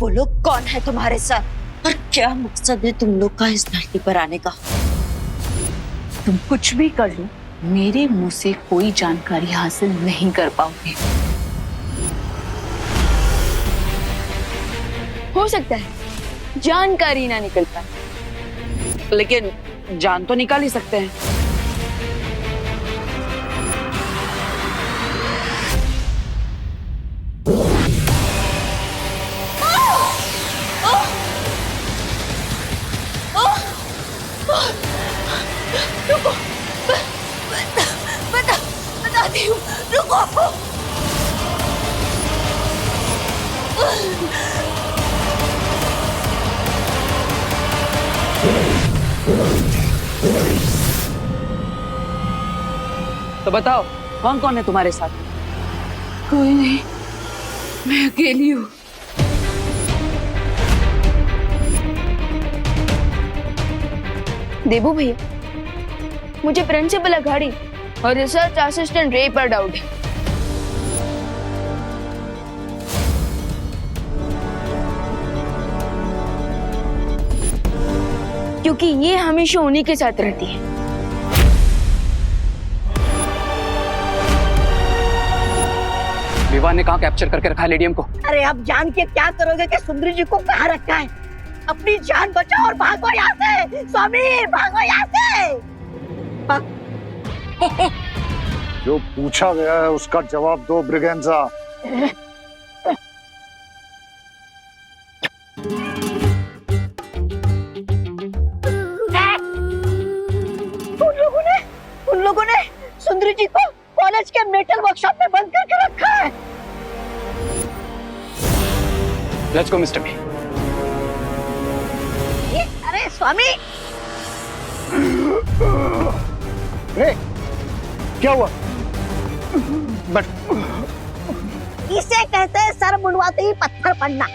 बोलो, कौन है तुम्हारे साथ और क्या मकसद है तुम लोग का इस धरती पर आने का? तुम कुछ भी कर लो, मेरे मुंह से कोई जानकारी हासिल नहीं कर पाओगे। हो सकता है जानकारी ना निकल पाए, लेकिन जान तो निकाल ही सकते हैं। बताती हूँ, रुको। तो बताओ, कौन कौन है तुम्हारे साथ? कोई नहीं, मैं अकेली हूँ। देबू भैया, मुझे प्रिंसिपल अघाड़ी और रिसर्च असिस्टेंट रे पर डाउट है। क्योंकि ये हमेशा उन्हीं के साथ रहती है। विवान ने कहाँ कैप्चर करके रखा है लेडियम को? अरे अब जान के क्या करोगे कि सुंदरी जी को कहाँ रखा है? अपनी जान बचाओ और भागो यहाँ से। स्वामी, भागो यहाँ से। जो पूछा गया है उसका जवाब दो ब्रिगेंजा। उन लोगों ने सुंदरी जी को कॉलेज के मेटल वर्कशॉप में बंद करके रखा है। Let's go mister B. अरे स्वामी, क्या हुआ? बट इसे कहते हैं सर मुंडवाते ही पत्थर पड़ना।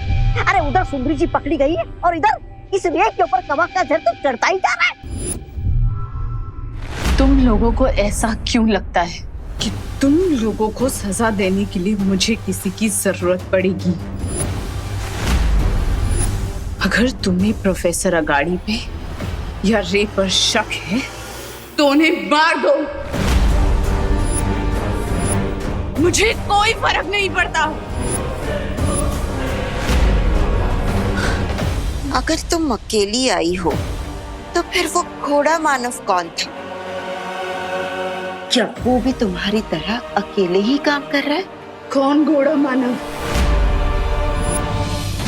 अरे उधर सुंदरी जी पकड़ी गई है और इधर इस रेत के ऊपर कवक का जर तो चढ़ता ही जा रहा है। तुम लोगों को ऐसा क्यों लगता है कि तुम लोगों को सजा देने के लिए मुझे किसी की जरूरत पड़ेगी? अगर तुम्हें प्रोफेसर अगाड़ी पे या रे पर शक है तो उन्हें मार दो, मुझे कोई फर्क नहीं पड़ता। अगर तुम अकेली आई हो तो फिर वो घोड़ा मानव कौन था? क्या वो भी तुम्हारी तरह अकेले ही काम कर रहा है? कौन घोड़ा मानव?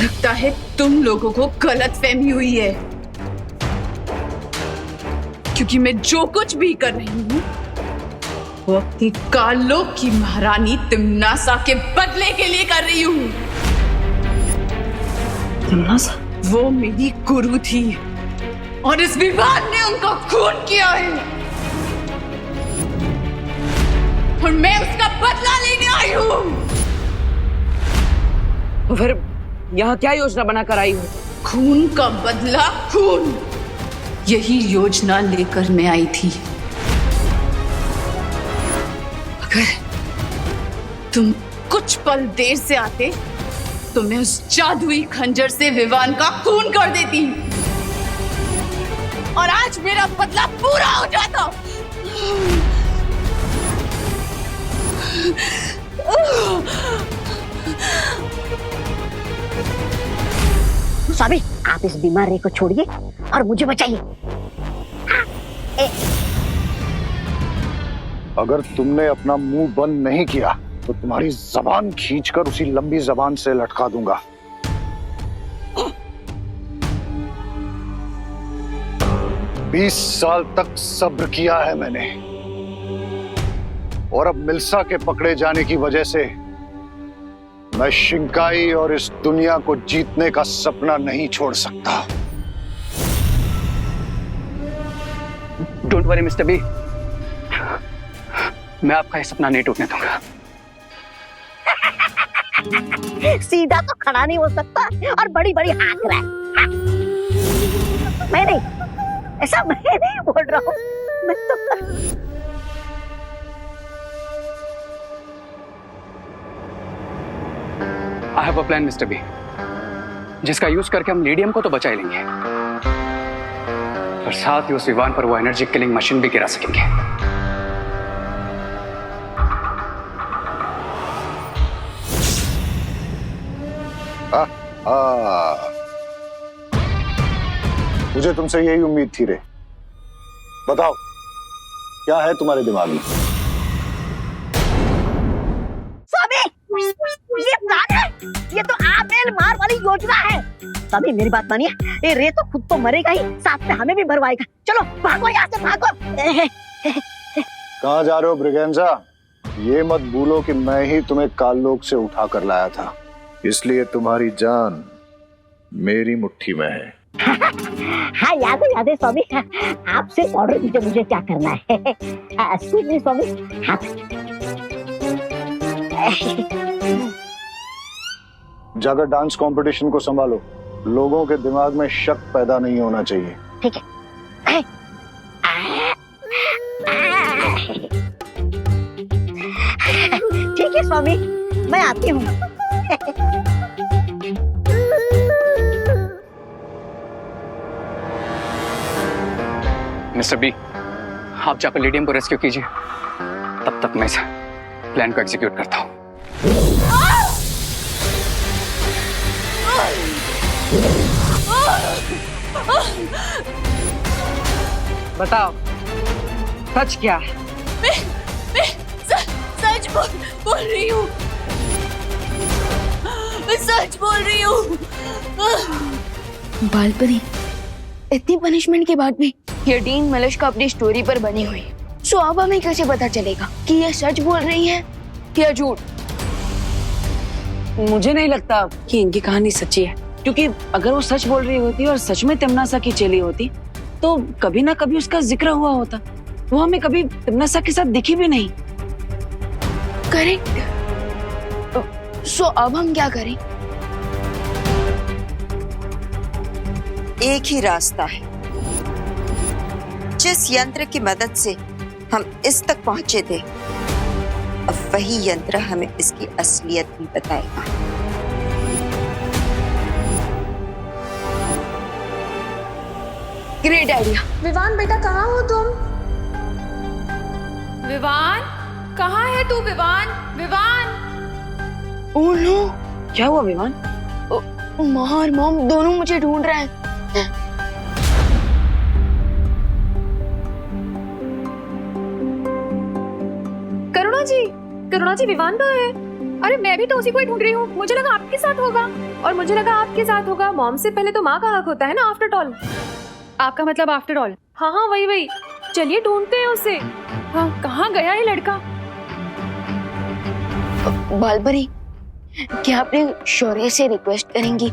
लगता है तुम लोगों को गलतफहमी हुई है, क्योंकि मैं जो कुछ भी कर रही हूँ वो अपनी कालों की महारानी तिम्नासा के बदले के लिए कर रही हूँ। तिम्नासा? वो मेरी गुरु थी और इस विवाद ने उनका खून किया है और मैं उसका बदला लेने आई हूँ। तो फिर यहाँ क्या योजना बनाकर आई हो? खून का बदला खून, यही योजना लेकर मैं आई थी। अगर तुम कुछ पल देर से आते तो मैं उस जादुई खंजर से विवान का खून कर देती और आज मेरा बदला पूरा हो जाता। स्वामी, आप इस बीमार रे को छोड़िए और मुझे बचाइए। अगर तुमने अपना मुंह बंद नहीं किया तो तुम्हारी जबान खींचकर उसी लंबी जबान से लटका दूंगा। बीस साल तक सब्र किया है मैंने और अब मिल्सा के पकड़े जाने की वजह से मैं शिंकाई और इस दुनिया को जीतने का सपना नहीं छोड़ सकता। डोंट वरी मिस्टर बी, मैं आपका ये सपना नहीं टूटने दूंगा। सीधा तो खड़ा नहीं हो सकता और बड़ी बड़ी हाँक रहा है। मैं नहीं, ऐसा मैं नहीं बोल रहा हूँ, मैं तो I have a plan, Mr. B. जिसका यूज करके हम लीडियम को तो बचा ही लेंगे, और साथ ही उस विवान पर वो एनर्जी किलिंग मशीन भी गिरा सकेंगे। मुझे तुमसे यही उम्मीद थी रे। बताओ क्या है तुम्हारे दिमाग में? स्वामी, ये प्लान है, ये तो आमेल मार वाली योजना है। स्वामी मेरी बात मानिए, ये रे तो खुद तो मरेगा ही, साथ में हमें भी मरवाएगा। चलो भागो यहाँ से, भागो। कहाँ जा रहे हो ब्रिगेंजा? ये मत भूलो कि मैं ही तुम्हें काललोक से उठा कर लाया था, इसलिए तुम्हारी जान मेरी मुट्ठी में है। हाँ याद है स्वामी, आपसे ऑर्डर दीजिए मुझे क्या करना है। एक्सक्यूज मी स्वामी। हाँ। जाकर डांस कंपटीशन को संभालो, लोगों के दिमाग में शक पैदा नहीं होना चाहिए। ठीक है। ठीक है स्वामी, मैं आती हूँ। मिस्टर बी, आप जाकर लीडियम को रेस्क्यू कीजिए, तब तक मैं इस प्लान को एग्जीक्यूट करता हूँ। बताओ सच क्या है? मैं सच बोल रही हूँ। मैं सच बोल रही हूँ। बालपरी, इतनी पनिशमेंट के बाद भी ये डीन मलिश्का अपनी स्टोरी पर बनी हुई है। सो अब हमें कैसे पता चलेगा कि ये सच बोल रही है या झूठ? मुझे नहीं लगता कि इनकी कहानी सच्ची है, क्योंकि अगर वो सच बोल रही होती और सच में तिमनासा की चेली होती तो कभी ना कभी उसका जिक्र हुआ होता। वो हमें कभी तिमनासा के साथ दिखी भी नहीं। करेक्ट। सो अब हम क्या करें? एक ही रास्ता है, जिस यंत्र की मदद से हम इस तक पहुंचे थे, अब वही यंत्र हमें इसकी असलियत भी बताएगा। Great idea. विवान बेटा कहाँ हो तुम? विवान कहाँ है तू? विवान ओह नो, क्या हुआ विवान? माँ और मॉम दोनों मुझे ढूंढ रहे हैं। करुणा जी विवान कहाँ है? अरे मैं भी तो उसी को ही ढूंढ रही हूँ। मुझे लगा आपके साथ होगा, और मुझे लगा आपके साथ होगा। मॉम से पहले तो माँ का हक होता है ना, आफ्टर ऑल। आपका मतलब आफ्टर ऑल? हाँ हाँ वही। चलिए ढूंढते हैं उसे। हाँ कहाँ गया ये लड़का? बालपरी, क्या अपने शौर्य से रिक्वेस्ट करेंगी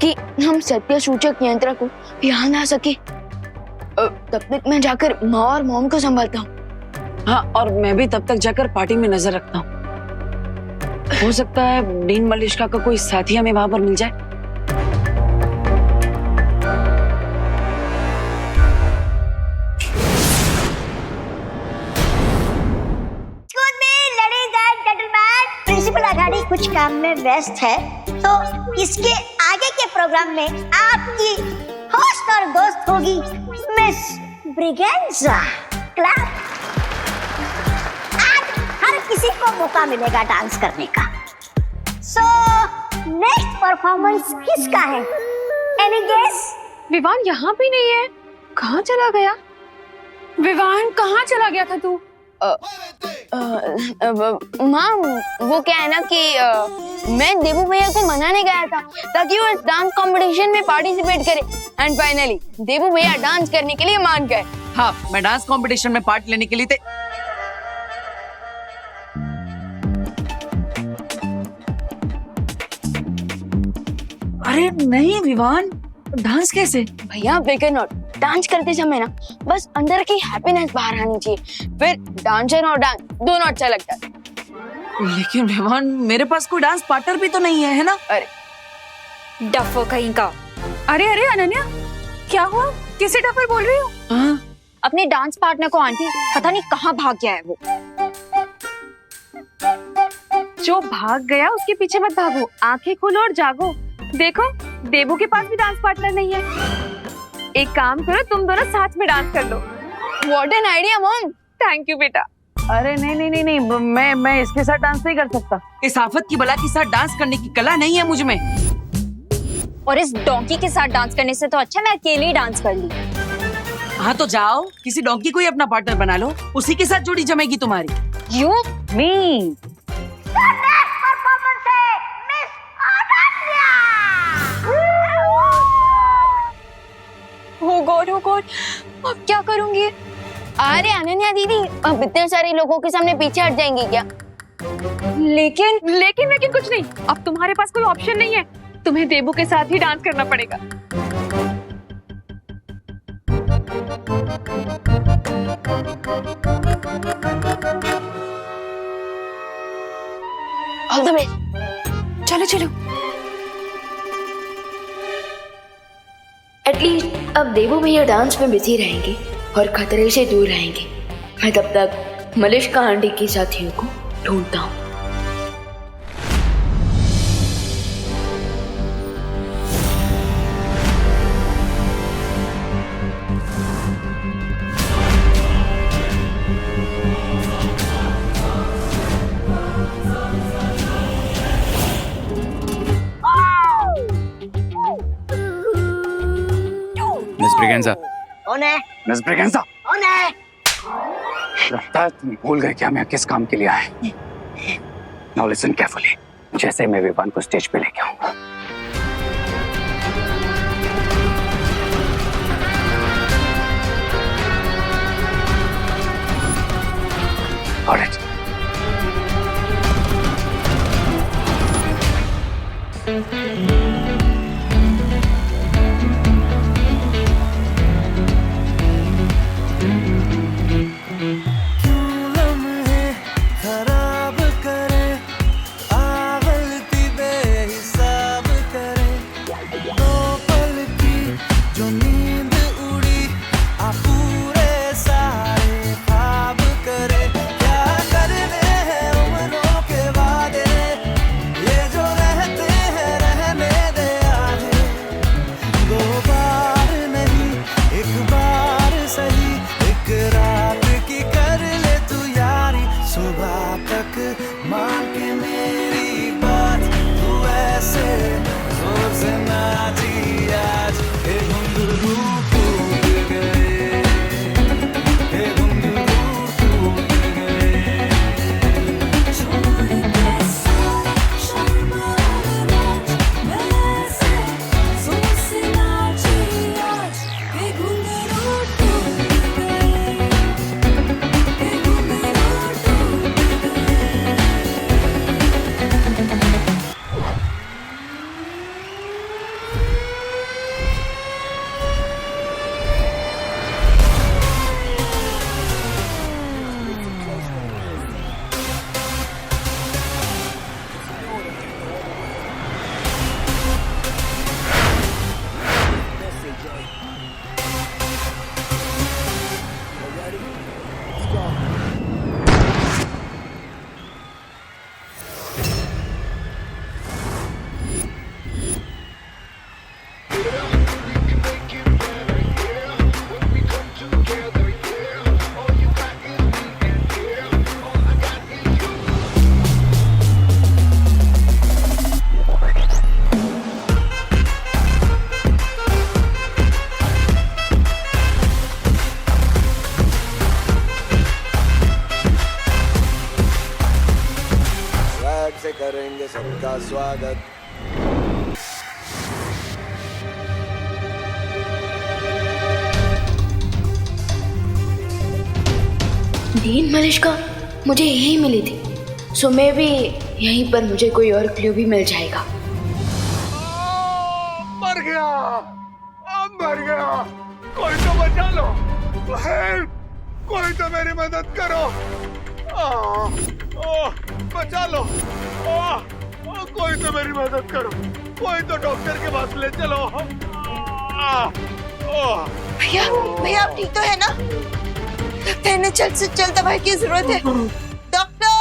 कि हम सत्य सूचक यंत्र को यहाँ ला सके? तब तक मैं जाकर माँ और मॉम को संभालता हूँ। हाँ, और मैं भी तब तक जाकर पार्टी में नजर रखता हूँ। हो सकता है डीन मलिश्का का कोई साथी हमें वहां पर मिल जाए। प्रिंसिपल अघाड़ी कुछ काम में व्यस्त है, तो इसके आगे के प्रोग्राम में आपकी होस्ट और दोस्त होगी मिस ब्रिगेंजा। क्लैप। आज हर किसी को मौका मिलेगा डांस करने का। सो नेक्स्ट परफॉर्मेंस किसका है? Any guess? विवान यहाँ भी नहीं है, कहाँ चला गया? विवान कहाँ चला गया था तू? माँ, वो क्या है ना कि मैं देबू भैया को मनाने गया था ताकि वो डांस कंपटीशन में पार्टिसिपेट करे, एंड फाइनली देबू भैया डांस करने के लिए मान गए। हाँ, मैं डांस कंपटीशन में पार्ट लेने के लिए थे। अरे नहीं विवान, डांस कैसे? भैया बिगर नॉट, डांस करते समय ना बस अंदर की हैप्पीनेस बाहर आनी चाहिए, फिर डांसर और डांस दोनों अच्छा लगता है। लेकिन विवान, मेरे पास कोई डांस पार्टनर भी तो नहीं है, है ना? अरे डफर कहीं का। अरे अरे अनन्या, क्या हुआ? किसे डफर बोल रही हो? हाँ, अपने डांस पार्टनर को आंटी पता नहीं कहाँ भाग गया है वो। जो भाग गया उसके पीछे मत भागो, आंखें खोलो और जागो। देखो देबू के पास भी डांस पार्टनर नहीं है। एक काम करो, तुम दोनों साथ में डांस कर लो। What an idea mom. Thank you बेटा। अरे नहीं, मैं इसके साथ डांस नहीं कर सकता। इस आफत की बला के साथ डांस करने की कला नहीं है मुझ में। और इस डोंकी के साथ डांस करने से तो अच्छा मैं अकेले ही डांस कर ली। हाँ तो जाओ, किसी डोंकी को ही अपना पार्टनर बना लो, उसी के साथ जोड़ी जमेगी तुम्हारी। यू मी परफॉर्मेंस है मिस अनन्या। ओ गॉड अब क्या करूंगी? अरे अनन्या दीदी, अब इतने सारे लोगों के सामने पीछे हट जाएंगी क्या? लेकिन कुछ नहीं। अब तुम्हारे पास कोई ऑप्शन नहीं है, तुम्हें देबू के साथ ही डांस करना पड़ेगा। All the best. चलो। एटलीस्ट अब देवू भैया डांस में बिजी रहेंगे और खतरे से दूर रहेंगे। मैं तब तक मलिश्का आंटी की साथियों को ढूंढता हूँ। मिस ब्रिगेंजा, कौन है? मिस ब्रिगेंजा, कौन है? लगता है तुम भूल गए क्या मैं किस काम के लिए आए। Now listen carefully. जैसे मैं विवान को स्टेज पे लेके आऊंगा, ऑलराइट, से करेंगे सबका स्वागत। डीन मलिश्का मुझे यही मिली थी, सो मैं भी यहीं पर मुझे कोई और क्लू भी मिल जाएगा। मर गया, मर गया, कोई तो बचा लो, हेल्प, कोई तो मेरी मदद करो, बचा लो, कोई तो मेरी मदद करो, कोई तो डॉक्टर के पास ले चलो। भैया भैया आप ठीक तो है ना? लगता है इन्हें जल्द से जल्द दवाई की जरूरत है। डॉक्टर,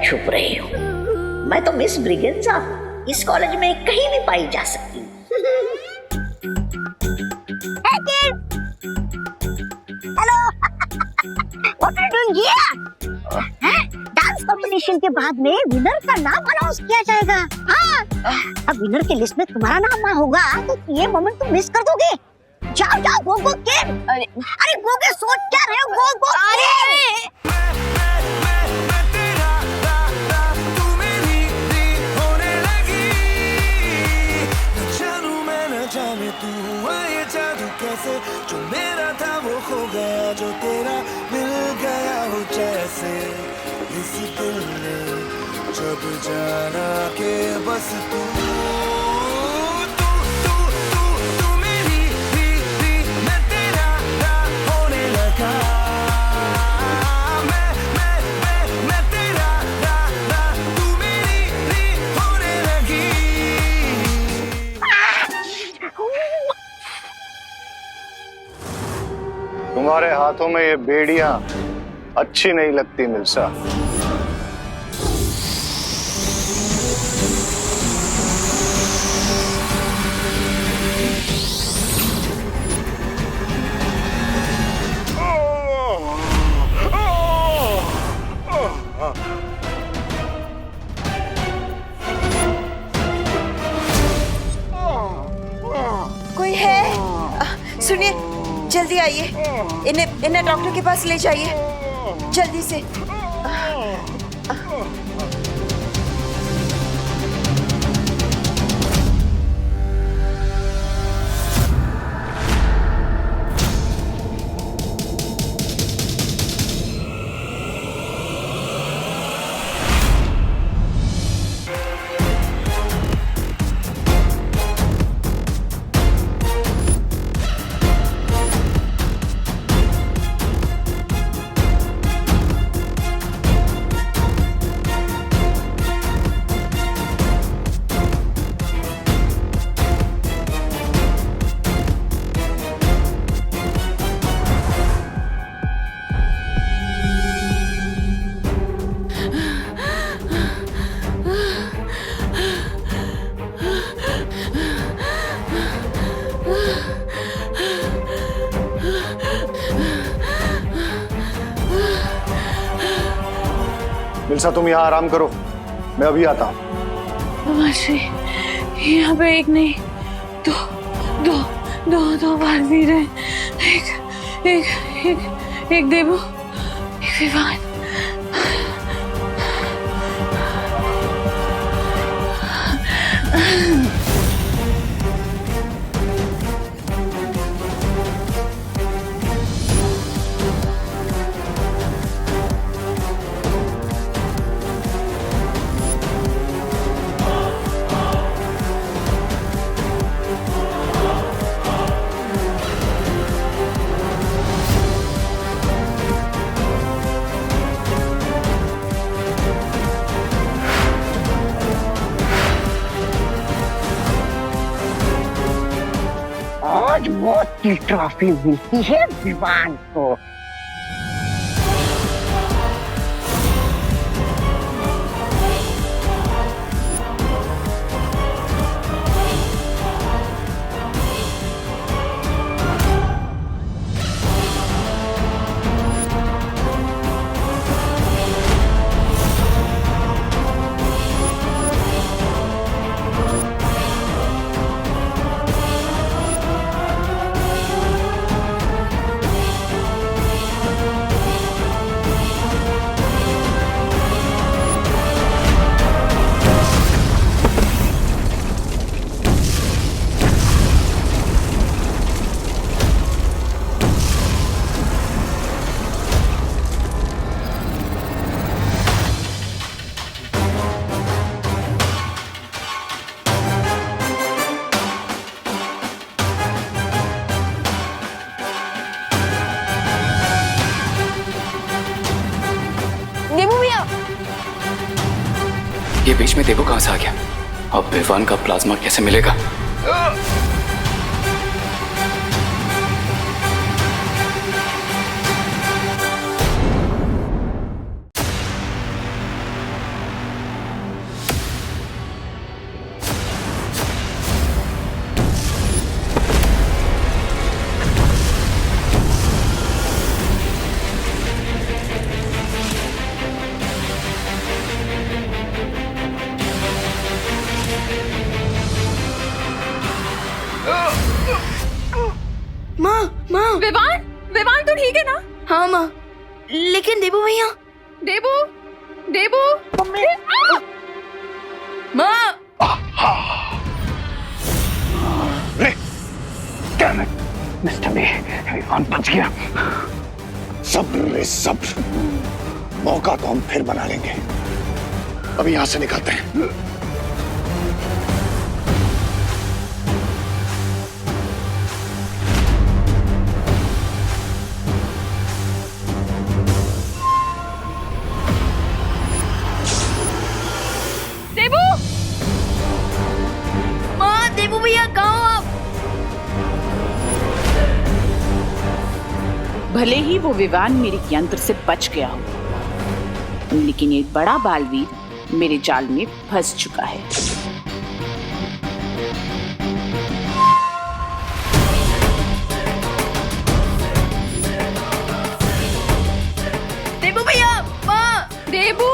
छुप रही हो? मैं तो मिस ब्रिगेंजा इस कॉलेज में कहीं भी पाई जा सकती हूँ। Hello, what are you doing here? Dance competition के बाद में विनर का नाम अनाउंस किया जाएगा। हाँ, अब विनर के लिस्ट में तुम्हारा नाम ना होगा तो ये मोमेंट तुम मिस कर दोगे। जाओ जाओ, गो गो किड। अरे गो के सोच क्या रहे हो? गो गो किड। जो मेरा था वो खो गया, जो तेरा मिल गया हो जैसे इस दिल ने जब जाना के बस तू मेरी मैं तेरा होने लगा, मैं तेरा तू मेरी होने लगी। तुम्हारे हाथों में ये बेड़ियां अच्छी नहीं लगती मिल्सा। कोई है? सुनिए, जल्दी आइए, इन्हें डॉक्टर के पास ले जाइए जल्दी से। मिल्सा तुम यहाँ आराम करो, मैं अभी आता हूँ। मासी, यहाँ पे एक नहीं दो बार वीर है। एक देवू, एक विवान। आज मौत की ट्रॉफी मिलती है विवान को। ये बीच में देवू कहां से आ गया? अब विवान का प्लाज्मा कैसे मिलेगा? माँ विवान, विवान तो ठीक है ना? हाँ माँ, लेकिन देबू भैया। देबू, देबू, मम्मी। माँ मिस्टर बी, विवान बच गया। सब्र रे सब्र, मौका तो हम फिर बना लेंगे। अभी यहां से निकलते हैं। देबू, माँ, देबू भैया कहाँ हो आप? भले ही वो विवान मेरे यंत्र से बच गया हो, लेकिन एक बड़ा बालवीर मेरे जाल में फंस चुका है। देबू भैया, माँ। देबू,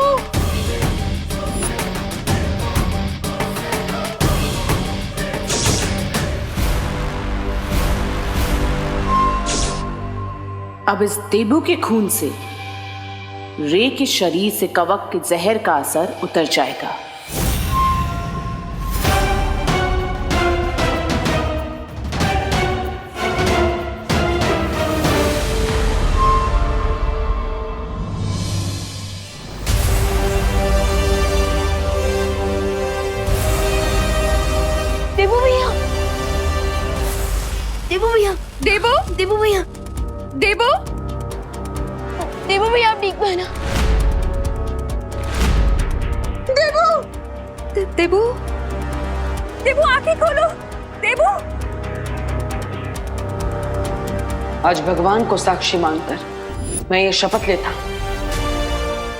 अब इस देबू के खून से रे के शरीर से कवक के जहर का असर उतर जाएगा। देबू भैया, देबू भैया, देबू, देबू भैया, देबू, देबू भैया आप ठीक है ना? देबू, देबू आंखें खोलो, देबू। आज भगवान को साक्षी मानकर मैं ये शपथ लेता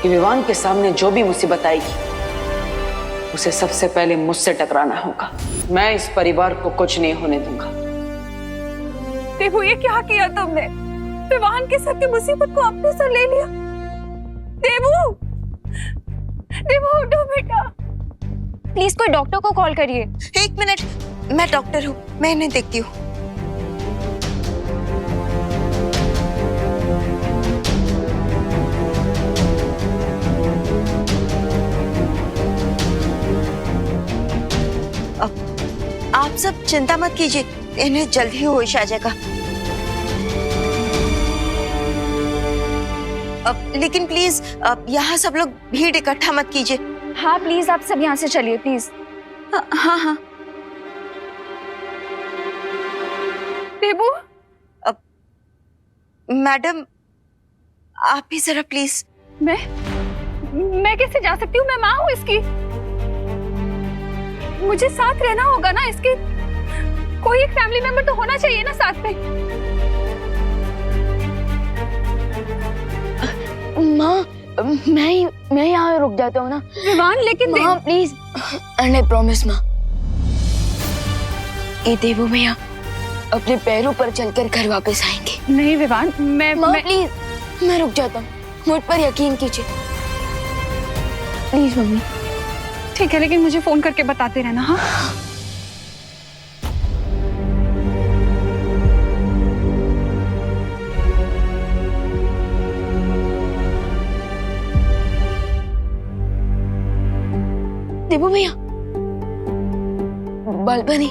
कि विवान के सामने जो भी मुसीबत आएगी उसे सबसे पहले मुझसे टकराना होगा। मैं इस परिवार को कुछ नहीं होने दूंगा। देबू, ये क्या किया तुमने? विवान के साथ की मुसीबत को अपने सर ले लिया। देबू, देबू उठो बेटा। प्लीज कोई डॉक्टर को कॉल करिए। एक मिनट, मैं डॉक्टर हूँ, मैं इन्हें देखती हूँ। आप सब चिंता मत कीजिए, इन्हें जल्द ही होश आ जाएगा। लेकिन प्लीज यहाँ सब लोग भीड़ इकट्ठा मत कीजिए। हाँ प्लीज आप सब यहाँ से चलिए प्लीज। हाँ हाँ। देबू, मैडम आप ही जरा प्लीज। मैं कैसे जा सकती हूँ? मैं माँ हूँ इसकी, मुझे साथ रहना होगा ना इसके। कोई एक फैमिली मेंबर तो होना चाहिए ना साथ में। माँ, मैं यहाँ रुक जाता हूँ ना। विवान, लेकिन माँ प्लीज, एंड आई प्रॉमिस माँ, ये देबू भैया अपने पैरों पर चलकर घर वापस आएंगे। नहीं विवान, माँ प्लीज, मैं रुक जाता हूँ, मुझ पर यकीन कीजिए प्लीज मम्मी। ठीक है, लेकिन मुझे फोन करके बताते रहना। हाँ देबू भैया, बालबनी,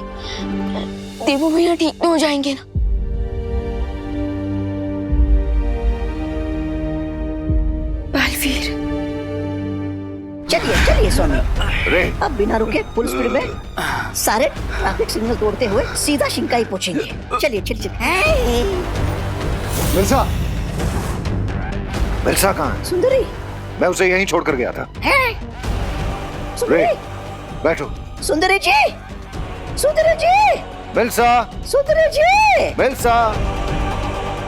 देबू भैया ठीक तो हो जाएंगे ना? बालवीर, चलिए चलिए स्वामी, अब बिना रुके फुल स्पीड में सारे ट्रैफिक सिग्नल तोड़ते हुए सीधा शिंकाई पहुंचेंगे। चलिए चलिए चलिए। मिल्सा, मिल्सा कहाँ है? सुंदरी, मैं उसे यहीं छोड़कर गया था। सुंदरी, बैठो। सुंदरी जी, सुंदरी जी, मिल्सा, सुंदरी जी, मिल्सा,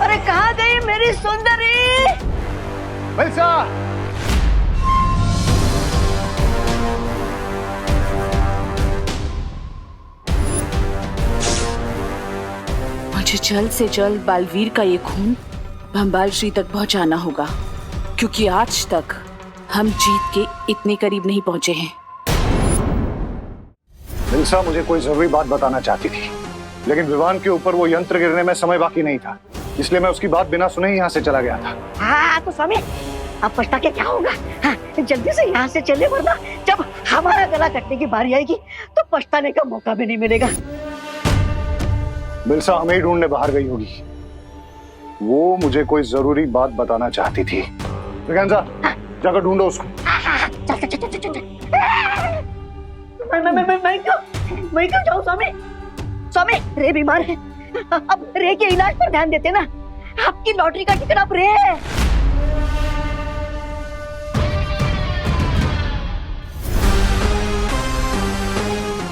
अरे कहाँ गई मेरी सुंदरी? मिल्सा। मुझे जल्द से जल्द बालवीर का ये खून भंबाल श्री तक पहुंचाना होगा, क्योंकि आज तक हम जीत के इतने करीब नहीं पहुंचे हैं। मिल्सा मुझे कोई जरूरी बात बताना चाहती थी, लेकिन विवान के ऊपर वो यंत्र गिरने में समय बाकी नहीं था, इसलिए मैं उसकी बात बिना सुने ही यहाँ से चला गया था। हाँ तो स्वामी, अब पछता के क्या होगा? हाँ, जल्दी से यहाँ से चले, वरना जब हमारा गला कटने की बारी आएगी तो पछताने का मौका भी नहीं मिलेगा। बिलसा हमें ही ढूंढने बाहर गई होगी। वो मुझे कोई जरूरी बात बताना चाहती थी। ब्रिगेंजा, जाकर ढूंढो उसको। चल चल चल चल चल। मैं क्यों जाऊँ स्वामी? स्वामी, रे बीमार है, अब रे के इलाज पर ध्यान देते ना। आपकी लॉटरी का टिकट अब रे है।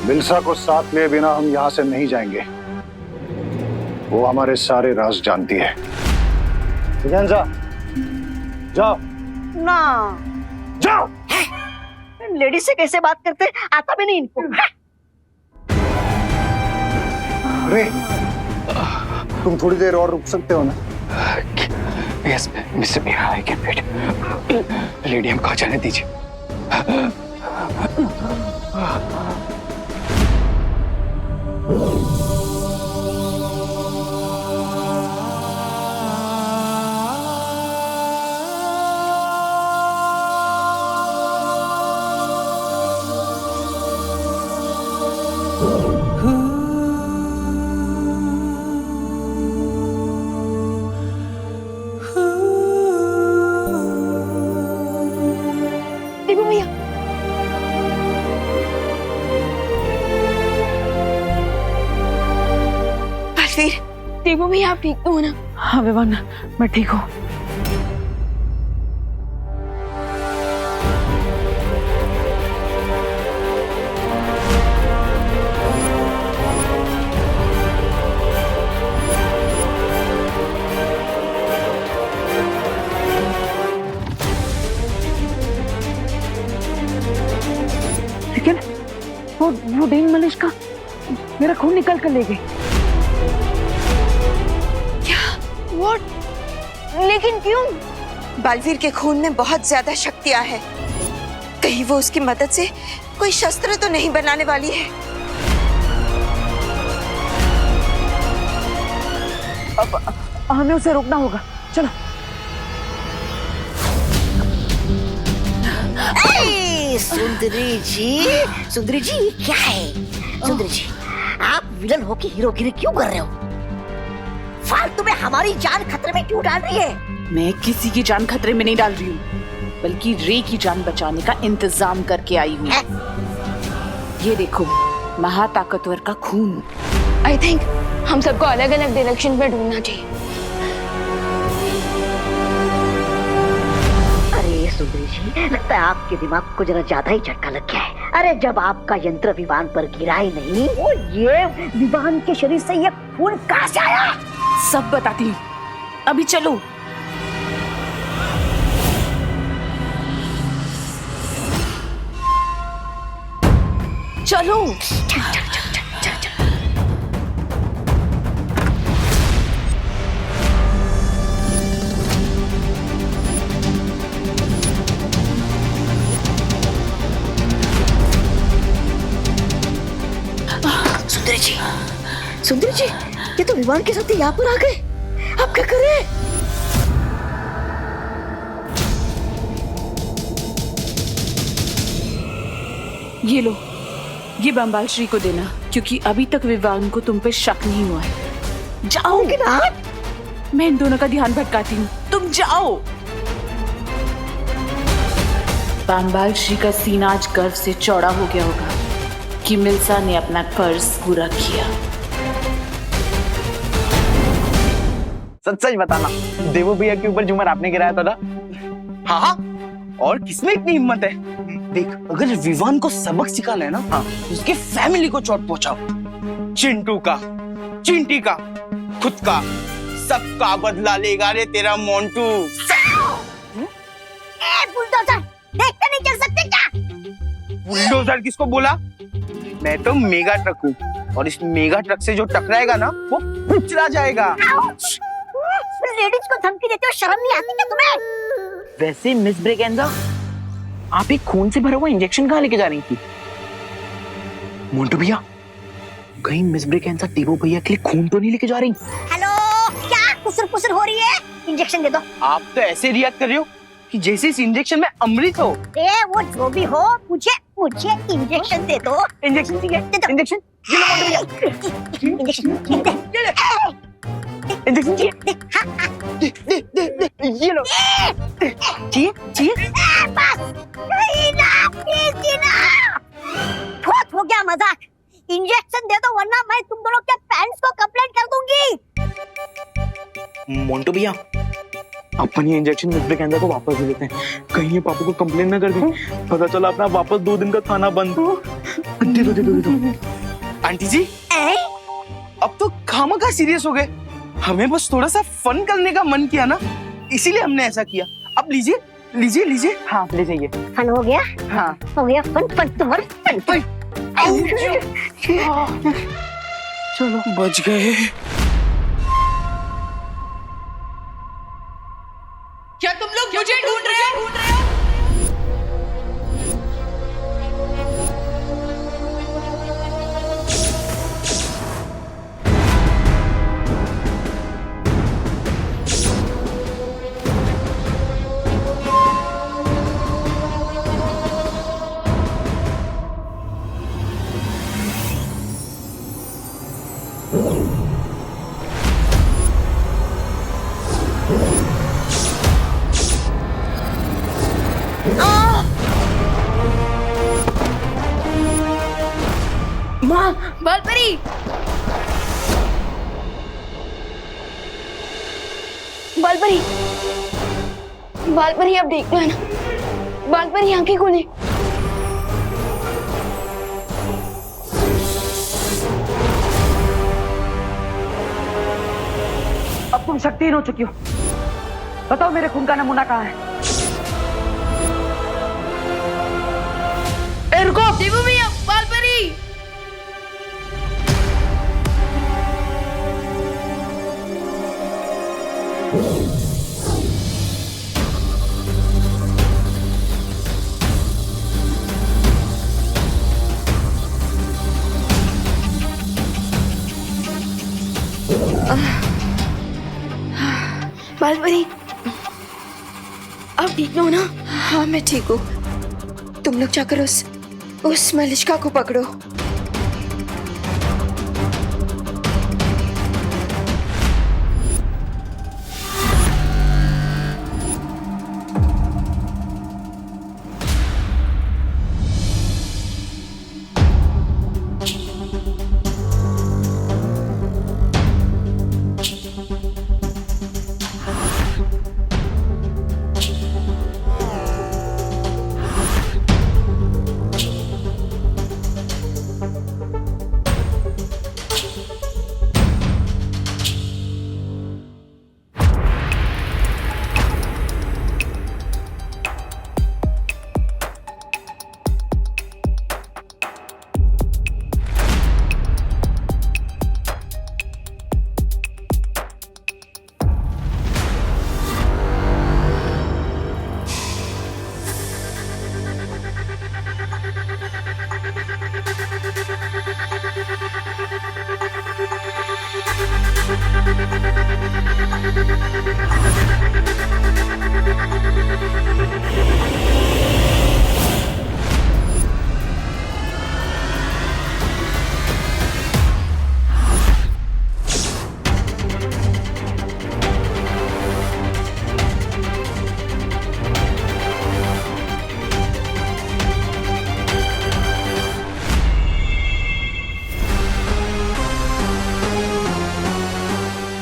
बिलसा को साथ लिए बिना हम यहाँ से नहीं जाएंगे। वो हमारे सारे राज जानती है। ब्रिगेंजा, जाओ ना, जाओ। लेडीज से कैसे बात करते, आता भी नहीं इनको। अरे, तुम थोड़ी देर और रुक सकते हो ना? Yes mister Meera, I can wait. Lady हमको आ जाने दीजिए। देवू भैया, बलवीर, देवू भैया आप ठीक तो हो ना? हाँ विवान, मैं ठीक हूँ। लेकिन वो डेन मलिश्का मेरा खून निकाल कर ले गई। What? लेकिन क्यों? बलवीर के खून में बहुत ज्यादा शक्तियां हैं। कहीं वो उसकी मदद से कोई शस्त्र तो नहीं बनाने वाली है? अब हमें उसे रोकना होगा। चलो। सुंदरी जी क्या है? सुंदरी जी, आप विलन होके हीरोगिरी क्यों कर रहे हो? फालतू में हमारी जान खतरे में क्यों डाल रही है? मैं किसी की जान खतरे में नहीं डाल रही हूँ, बल्कि रे की जान बचाने का इंतजाम करके आई हूँ। ये देखो, महाताकतवर का खून। आई थिंक हम सबको अलग अलग डायरेक्शन पे ढूंढना चाहिए। अरे सुंदरी जी, लगता है आपके दिमाग को जरा ज्यादा ही झटका लग गया है। अरे जब आपका यंत्र विमान पर गिरा ही नहीं, वो ये विमान के शरीर से ये खून कहाँ से आया? सब बताती हूँ, अभी चलो। चलो। सुंदरी जी, ये तो विमान के साथ यहाँ पर आ गए। अब क्या करें? ये लो, ये बम्बाल श्री को देना, क्योंकि अभी तक विवान को तुम पे शक नहीं हुआ है। जाओगे ना? मैं इन दोनों का ध्यान भटकाती हूँ, तुम जाओ। बम्बाल श्री का सीना आज गर्व से चौड़ा हो गया होगा कि मिल्सा ने अपना कर्ज पूरा किया। सच सच बताना, देवो भैया के ऊपर झूमर आपने गिराया था ना? हाँ हाँ, और किसमें इतनी हिम्मत है? देख, अगर विवान को सबक सिखाना है ना, हाँ, उसकी फैमिली को चोट पहुंचाओ। चिंटू का, चिंटी का, खुद का, सबका बदला लेगा रे तेरा मोंटू। बुलडोजर, देखते नहीं चल सकते क्या? बुलडोजर किसको बोला? मैं तो मेगा ट्रक हूँ, और इस मेगा ट्रक से जो टकराएगा ना, वो कुचला जाएगा। लेडीज को धमकी देते हो, शर्म नहीं आती क्या तुम्हें? वैसे मिस ब्रिगेंजा, आप एक खून से भरा हुआ इंजेक्शन कहाँ लेके जा रही थी? मोंटू भैया, कहीं मिस ब्रिगेंजा देवो भैया के लिए खून तो नहीं लेके जा रही? हेलो, क्या कुसुर पुसुर हो रही है? इंजेक्शन दे दो। आप तो ऐसे रिएक्ट कर रहे हो कि जैसे इस इंजेक्शन में अमृत हो। ए वो जो भी हो, मुझे इंजेक्शन दे दो। इंजेक्शन ठीक है? इंजेक्शन ये लो मोटे भैया। इंजेक्शन इंजेक्शन चाहिए? दे ये लो। चाहिए? बस नहीं ना, प्लीज ना। बहुत हो गया मजाक। इंजेक्शन दे दो वरना मैं तुम दोनों के पेरेंट्स को कंप्लेंट कर दूंगी। मोंटो भैया, अपन ये इंजेक्शन मिस ब्रिगेंजा को वापस दे देते हैं। कहीं ये पापा को कंप्लेन ना कर दें। पता चला अपना वापस 2 दिन का खाना बंद। दे दो। आंटी जी, अब तो खामखा सीरियस हो गए। हमें बस थोड़ा सा फन करने का मन किया ना, इसीलिए हमने ऐसा किया। अब लीजिए। हाँ ले जाइए। फन हो गया? हाँ हो गया फन तुम्हारा फन। चलो बच गए। क्या तुम लोग मुझे ढूंढ रहे हो? बालपरी, बालपरी अब देखना है ना। बालपरी आंखें खोले। अब तुम शक्तिहीन हो चुकी हो। बताओ मेरे खून का नमूना कहाँ है? रुको देवो भैया, बालपरी। बालपरी, आप ठीक हो ना? हाँ मैं ठीक हूँ। तुम लोग जाकर उस मलिष्का को पकड़ो।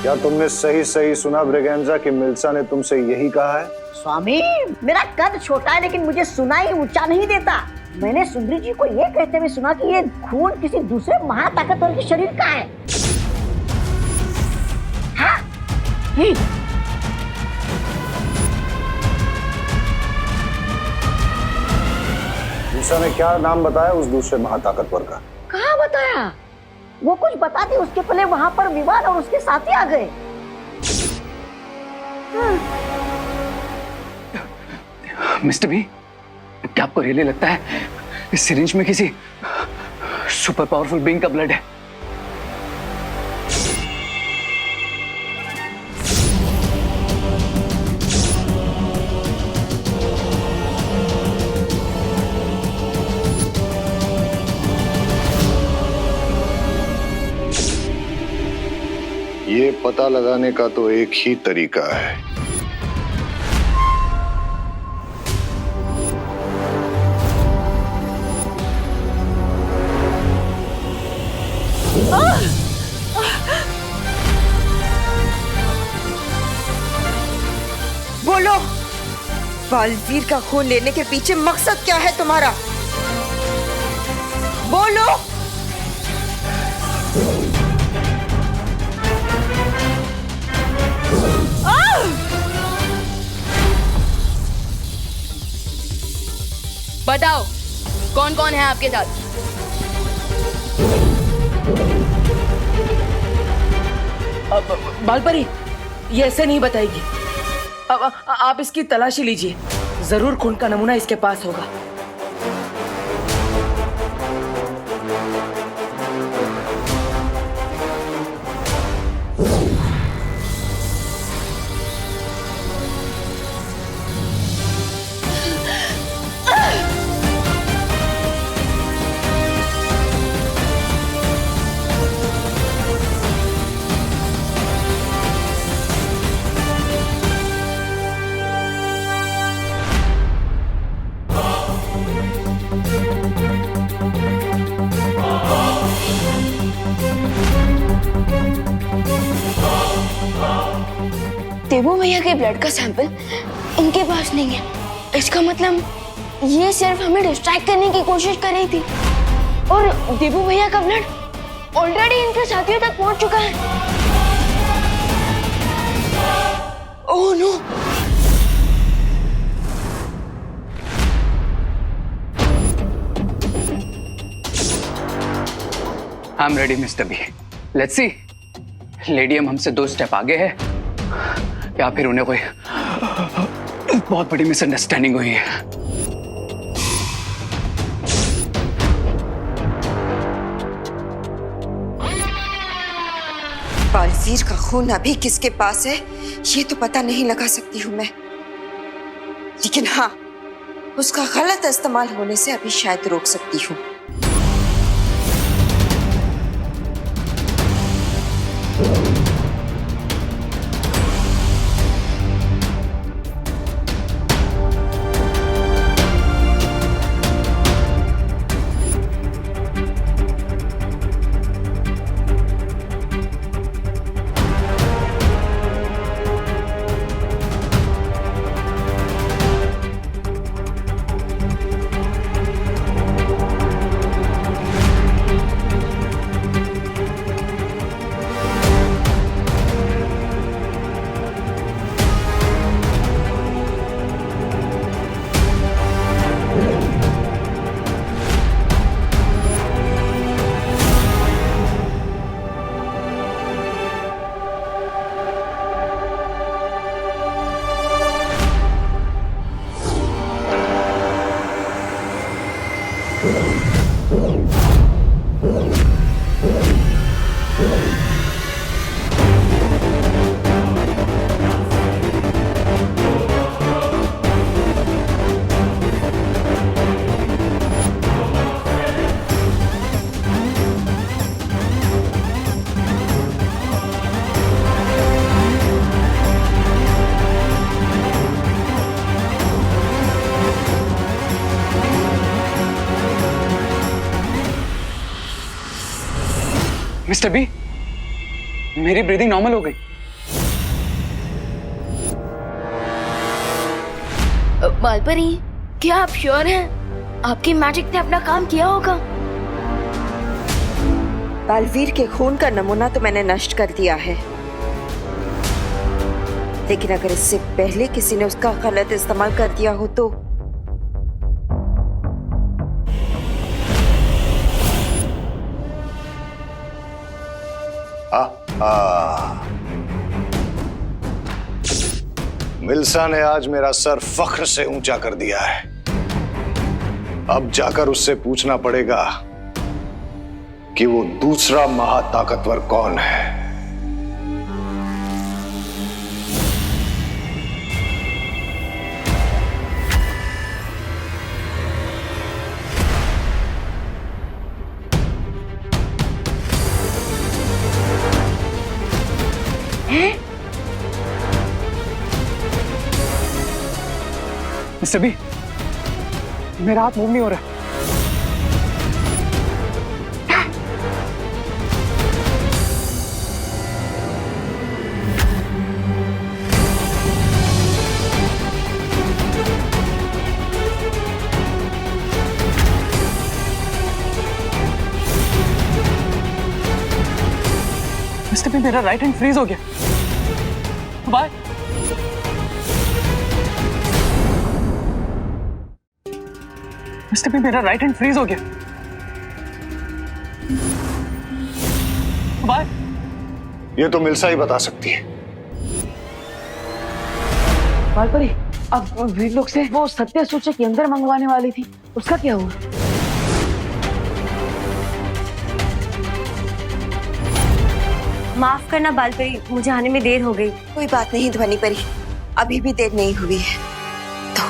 क्या तुमने सही सही सुना ब्रिगेंजा कि मिल्सा ने तुमसे यही कहा है? स्वामी, मेरा कद छोटा है लेकिन मुझे सुनाई ऊंचा नहीं देता। मैंने सुंदरी जी को ये कहते हुए सुना कि ये खून किसी दूसरे महाताकतवर के शरीर का है। हाँ? मिल्सा ने क्या नाम बताया उस दूसरे महाताकतवर का? कहाँ बताया? वो कुछ बताती उसके पहले वहां पर विवाद और उसके साथी आ गए। मिस्टर बी, क्या आपको रियली लगता है इस सिरिंज में किसी सुपर पावरफुल बीइंग का ब्लड है? ये पता लगाने का तो एक ही तरीका है। बोलो, बालवीर का खून लेने के पीछे मकसद क्या है तुम्हारा? बोलो। बताओ, कौन कौन है आपके साथ? बालपरी ये ऐसे नहीं बताएगी। अब आप इसकी तलाशी लीजिए, जरूर खून का नमूना इसके पास होगा। देवू भैया के ब्लड का सैंपल इनके पास नहीं है। इसका मतलब ये सिर्फ हमें डिस्ट्रैक्ट करने की कोशिश कर रही थी और देवू भैया का ब्लड ऑलरेडी इनके साथियों तक पहुंच चुका है। Oh no! I am ready mister B. Let's see, लेडियम हमसे 2 स्टेप आगे है या फिर उन्हें कोई बहुत बड़ी मिसअंडरस्टैंडिंग हुई है। बालवीर का खून अभी किसके पास है ये तो पता नहीं लगा सकती हूँ मैं, लेकिन हाँ, उसका गलत इस्तेमाल होने से अभी शायद रोक सकती हूँ। मिस्टर बी, मेरी ब्रीदिंग नॉर्मल हो गई। बालपरी, क्या आप श्योर हैं आपकी मैजिक ने अपना काम किया होगा? बालवीर के खून का नमूना तो मैंने नष्ट कर दिया है, लेकिन अगर इससे पहले किसी ने उसका गलत इस्तेमाल कर दिया हो तो मिल्सा ने आज मेरा सर फख्र से ऊंचा कर दिया है। अब जाकर उससे पूछना पड़ेगा कि वो दूसरा महाताकतवर कौन है। मिस्टर बी, मेरा हाथ मूव नहीं हो रहा। मिस्टर बी, मेरा राइट हैंड फ्रीज हो गया। बाय। मिस्टर बी, मेरा राइट हैंड फ्रीज हो गया। बाय। ये तो मिल्सा ही बता सकती है। बालपरी, अब वीर लोग से वो सत्य सूचक यंत्र मंगवाने वाली थी, उसका क्या हुआ? माफ करना बालपरी, मुझे आने में देर हो गई। कोई बात नहीं ध्वनि परी, अभी भी देर नहीं हुई है। तो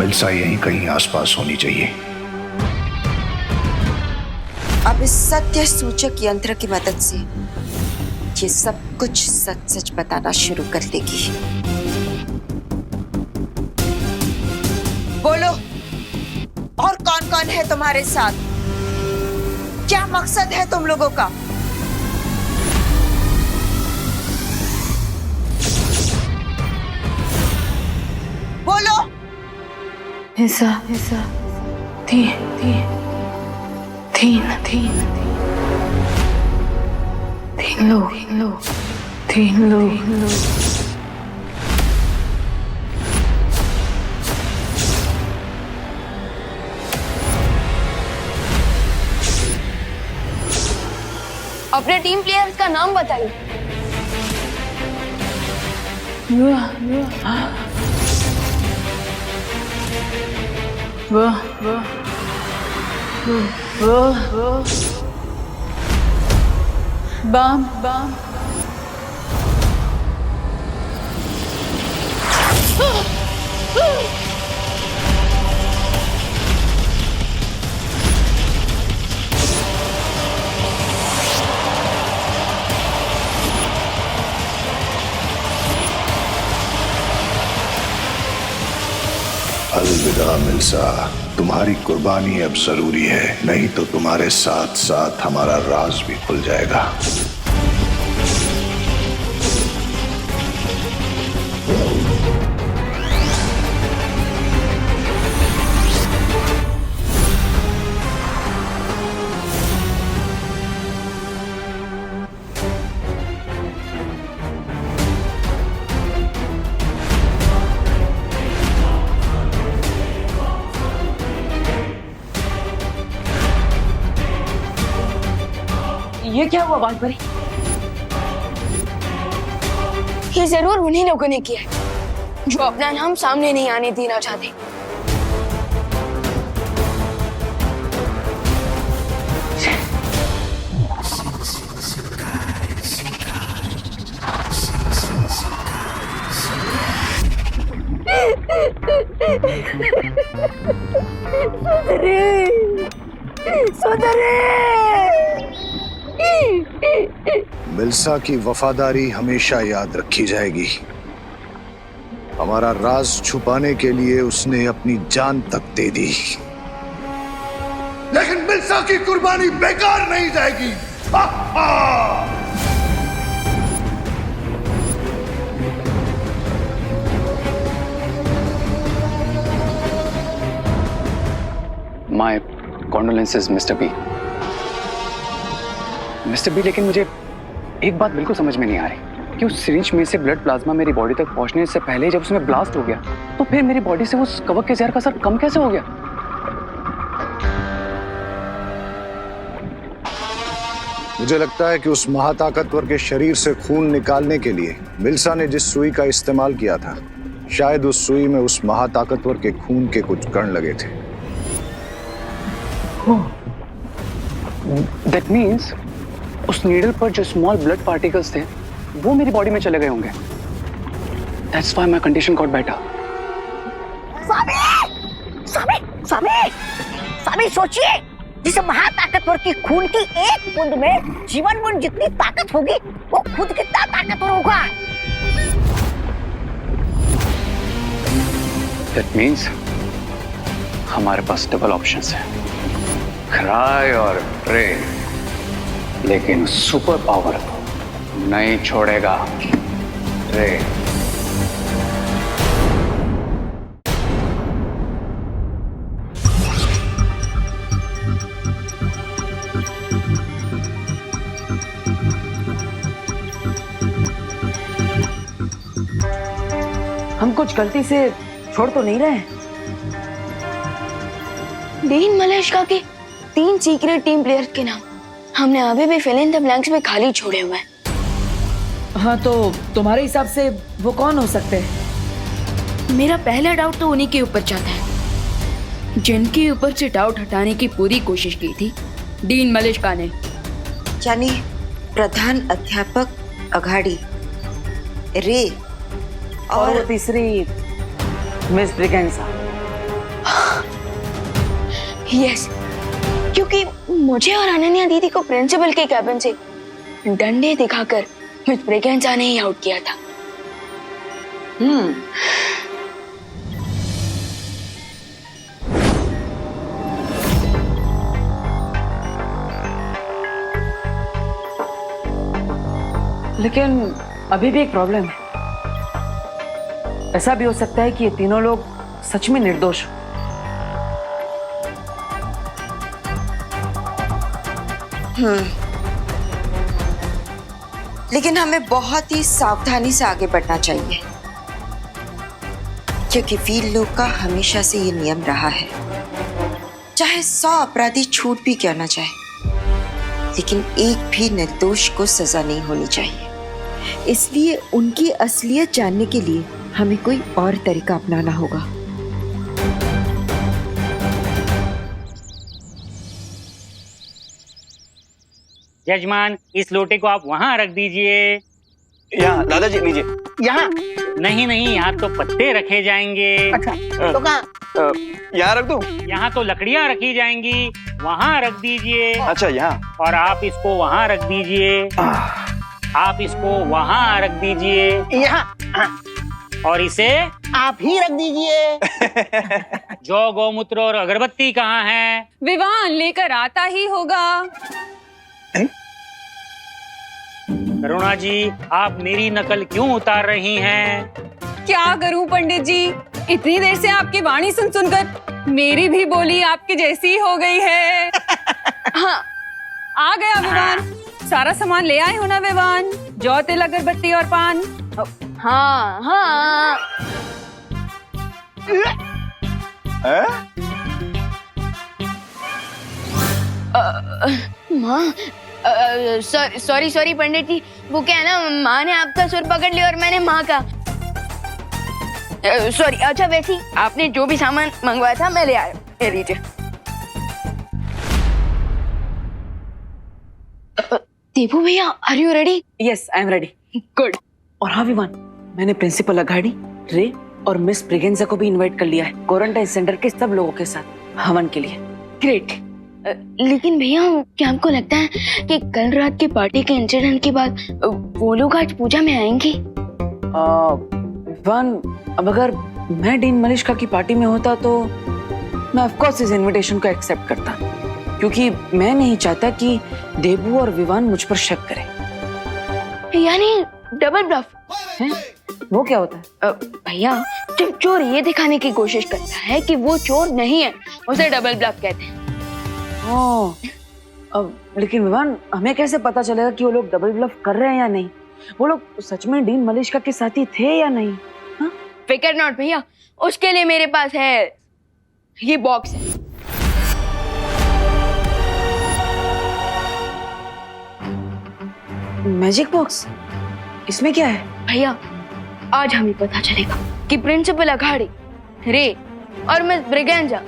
मिल्सा यहीं कहीं आसपास होनी चाहिए। अब इस सत्य सूचक यंत्र की मदद से ये सब कुछ सच सच बताना शुरू कर देगी। बोलो, और कौन कौन है तुम्हारे साथ? क्या मकसद है तुम लोगों का? बोलो। ऐसा तीन लोग। अपने टीम प्लेयर्स का नाम बताइए। बम अलविदा मिल्सा, तुम्हारी कुर्बानी अब जरूरी है, नहीं तो तुम्हारे साथ साथ हमारा राज भी खुल जाएगा। ये क्या हुआ बालपरी? ये जरूर उन्हीं लोगों ने किया है जो अपना नाम सामने नहीं आने देना चाहते। मिल्सा की वफादारी हमेशा याद रखी जाएगी। हमारा राज छुपाने के लिए उसने अपनी जान तक दे दी, लेकिन मिल्सा की कुर्बानी बेकार नहीं जाएगी। हा हा! My condolences mister B. Mister B, लेकिन मुझे एक बात बिल्कुल समझ में नहीं आ रही कि उस सिरिंज में से ब्लड प्लाज्मा मेरी बॉडी तक पहुंचने से पहले जब उसमें ब्लास्ट हो गया तो फिर मेरी बॉडी से उस कवक के जहर का असर कम कैसे हो गया? मुझे लगता है कि उस महाताकतवर के शरीर से खून निकालने के लिए मिल्सा ने जिस सुई का इस्तेमाल किया था, शायद उस सुई में उस महाताकतवर के खून के कुछ कण लगे थे। दैट मीन्स उस नीडल पर जो स्मॉल ब्लड पार्टिकल्स थे वो मेरी बॉडी में चले गए होंगे। That's why my condition got better. स्वामी सोचिए, जिस महाताकतवर की खून की एक बूंद में जीवन बूंद जितनी ताकत होगी, वो खुद कितना ताकतवर होगा। दैट मीन्स हमारे पास डबल ऑप्शंस हैं, क्राई और प्रे, लेकिन सुपर पावर को नहीं छोड़ेगा रे। हम कुछ गलती से छोड़ तो नहीं रहे हैं? डीन मलेशिया के 3 सीक्रेट टीम प्लेयर्स के नाम हमने अभी भी फिल इन द ब्लैंक्स में खाली छोड़े हुए हैं। हाँ, तो तुम्हारे हिसाब से वो कौन हो सकते हैं? मेरा पहला डाउट तो उन्हीं के ऊपर जाता है जिनके ऊपर से डाउट हटाने की पूरी कोशिश की थी डीन मलेशिया ने, यानी प्रधान अध्यापक अघाड़ी, रे और वो तीसरी मिस ब्रिगेंजा। यस, क्योंकि मुझे और अनन्या दीदी को प्रिंसिपल के कैबिन से डंडे दिखाकर मिस ब्रिगेंजा ने ही आउट किया था। लेकिन अभी भी एक प्रॉब्लम है। ऐसा भी हो सकता है कि ये तीनों लोग सच में निर्दोष हो। लेकिन हमें बहुत ही सावधानी से आगे बढ़ना चाहिए, क्योंकि वीर लोग का हमेशा से ये नियम रहा है, चाहे 100 अपराधी छूट भी क्यों ना जाए, लेकिन एक भी निर्दोष को सजा नहीं होनी चाहिए। इसलिए उनकी असलियत जानने के लिए हमें कोई और तरीका अपनाना होगा। यजमान, इस लोटे को आप वहाँ रख दीजिए। यहाँ दादाजी लीजिए। यहाँ नहीं नहीं, यहाँ तो पत्ते रखे जाएंगे। अच्छा, तो कहाँ? यहाँ रख दूँ? यहाँ तो लकड़ियाँ रखी जाएंगी, वहाँ रख दीजिए। अच्छा, यहाँ। और आप इसको वहाँ रख दीजिए। आप इसको वहाँ रख दीजिए। यहाँ। और इसे आप ही रख दीजिए। जौ, गौमूत्र और अगरबत्ती कहाँ है? विवान लेकर आता ही होगा। करुणा जी, आप मेरी नकल क्यों उतार रही हैं? क्या करूं पंडित जी, इतनी देर से आपकी वाणी सुन सुनकर मेरी भी बोली आपकी जैसी हो गई है। हाँ, आ गया विवान। सारा सामान ले आए हो ना विवान? जौ, तिल, अगरबत्ती और पान। हाँ हाँ। माँ, सॉरी पंडित जी, वो क्या है ना, माँ ने आपका सुर पकड़ लिया और मैंने माँ का। सॉरी। अच्छा, वैसे ही आपने जो भी सामान मंगवाया था मैं ले आया। ले लीजिए। देवू भैया, are you ready? Yes, I am ready. Good. और हाँ विवान, मैंने प्रिंसिपल अघाड़ी, रे और मिस ब्रिगेंजा को भी इनवाइट कर लिया है क्वारंटाइन सेंटर के सब लोगों के साथ हवन के लिए। ग्रेट। लेकिन भैया, क्या आपको लगता है कि कल रात की पार्टी के इंसिडेंट के बाद वो लोग आज पूजा में आएंगे? विवान, अब अगर मैं डीन मलेशिया की पार्टी में होता तो मैं ऑफ कोर्स इस इनविटेशन को एक्सेप्ट करता, क्योंकि मैं नहीं चाहता कि देबू और विवान मुझ पर शक करें। यानी डबल ब्लफ है? वो क्या होता है? भैया, जब चोर ये दिखाने की कोशिश करता है कि वो चोर नहीं है, उसे डबल ब्लफ कहते हैं। अब लेकिन विवान, हमें कैसे पता चलेगा कि वो लोग डबल ब्लफ कर रहे हैं या नहीं? वो लोग सच में डीन मलेशिया के साथी थे या नहीं? हाँ? फिकर नॉट भैया, उसके लिए मेरे पास है ये बॉक्स है। मैजिक बॉक्स, इसमें क्या है? भैया आज हमें पता चलेगा कि प्रिंसिपल अघाड़ी, रे और मिस ब्रिगेंजा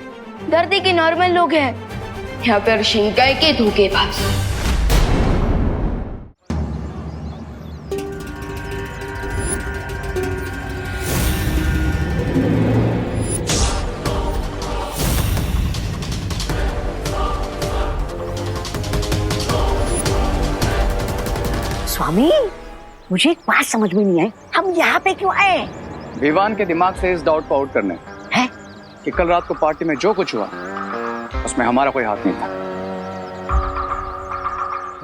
धरती के नॉर्मल लोग हैं या फिर शिंकाई के धोखेबाज। स्वामी, मुझे एक बात समझ में नहीं आई, हम यहाँ पे क्यों आए? विवान के दिमाग से इस डाउट को आउट करने है कि कल रात को पार्टी में जो कुछ हुआ उसमें हमारा कोई हाथ नहीं था।